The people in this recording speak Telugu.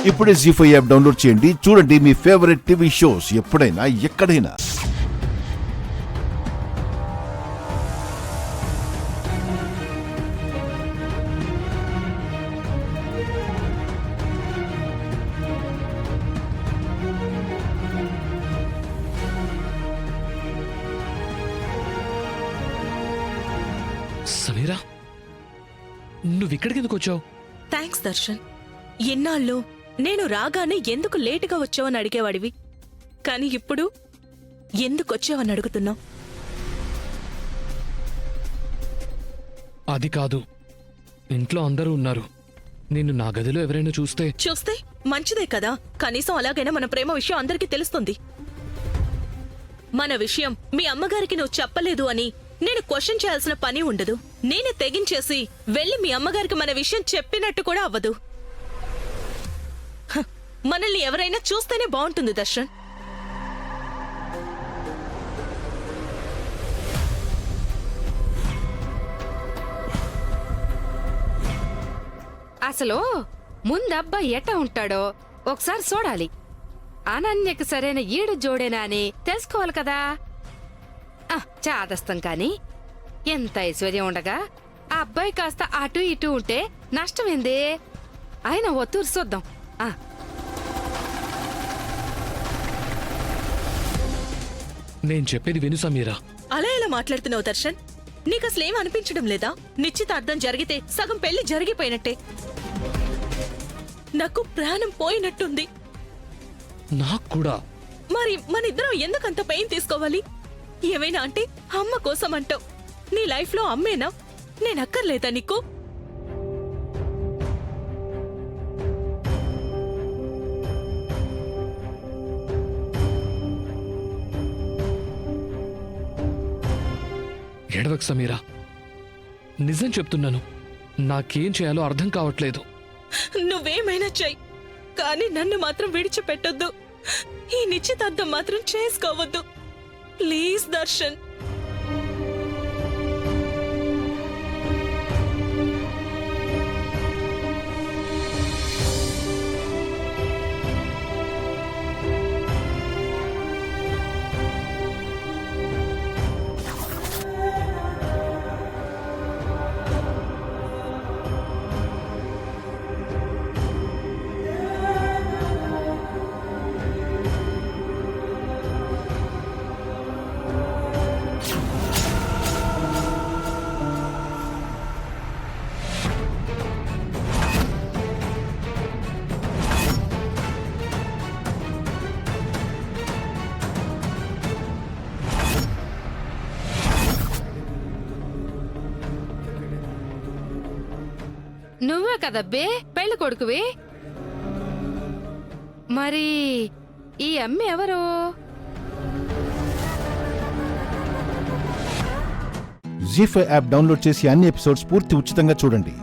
ఇప్పుడే జీ5 యాప్ డౌన్లోడ్ చేయండి. చూడండి మీ ఫేవరెట్ టీవీ షోస్ ఎప్పుడైనా ఎక్కడైనా. సమీరా, నువ్విక్కడికి ఎందుకు వచ్చావు? థ్యాంక్స్ దర్శన్. ఎన్నాళ్ళు నేను రాగానే ఎందుకు లేటుగా వచ్చావని అడిగేవాడివి, కానీ ఇప్పుడు ఎందుకొచ్చావని అడుగుతున్నావు. అది కాదు, ఇంట్లో అందరూ ఉన్నారు. నిన్ను నా గదిలో ఎవరైనా చూస్తే మంచిదే కదా. కనీసం అలాగైనా మన ప్రేమ విషయం అందరికీ తెలుస్తుంది. మన విషయం మీ అమ్మగారికి నువ్వు చెప్పలేదు అని నేను క్వశ్చన్ చేయాల్సిన పని ఉండదు. నేనే తెగించేసి వెళ్ళి మీ అమ్మగారికి మన విషయం చెప్పినట్టు కూడా అవ్వదు. మనల్ని ఎవరైనా చూస్తేనే బాగుంటుంది దర్శన్. అసలు ముందబ్బా ఎట్ట ఉంటాడో ఒకసారి చూడాలి. అనన్యకు సరైన ఈడు జోడేనా అని తెలుసుకోవాలి కదా. చాదస్తం కాని ఎంత ఐశ్వర్యం ఉండగా ఆ అబ్బాయి కాస్త అటు ఇటు ఉంటే నష్టమేంది? ఆయన ఒత్తూరు చూద్దాం. నేను చెప్పేది విను సమీరా. అలా ఎలా మాట్లాడుతున్నావు దర్శన్? నీకసలేం అనిపించడం లేదా? నిశ్చితార్థం జరిగితే సగం పెళ్లి జరిగిపోయినట్టే. నాకు ప్రాణం పోయినట్టుంది. నాకు కూడా. మరి మనిద్దరం ఎందుకంత పెయిన్ తీసుకోవాలి? ఏమైనా అంటే అమ్మ కోసం అంటావు. నీ లైఫ్ లో అమ్మేనా? నేనక్కర్లేదా నీకు? ఎడవకు సమీరా, నిజం చెప్తున్నాను. నాకేం చేయాలో అర్థం కావట్లేదు. నువ్వేమైనా చెయ్యి, కానీ నన్ను మాత్రం విడిచిపెట్టొద్దు. ఈ నిశ్చితార్థం మాత్రం చేసుకోవద్దు ప్లీజ్ దర్శన్. నువ్వే కదబ్బే పెళ్లి కొడుకువి. మరి ఈ అమ్మ ఎవరు? జీ5 యాప్ డౌన్లోడ్ చేసి అన్ని ఎపిసోడ్స్ పూర్తి ఉచితంగా చూడండి.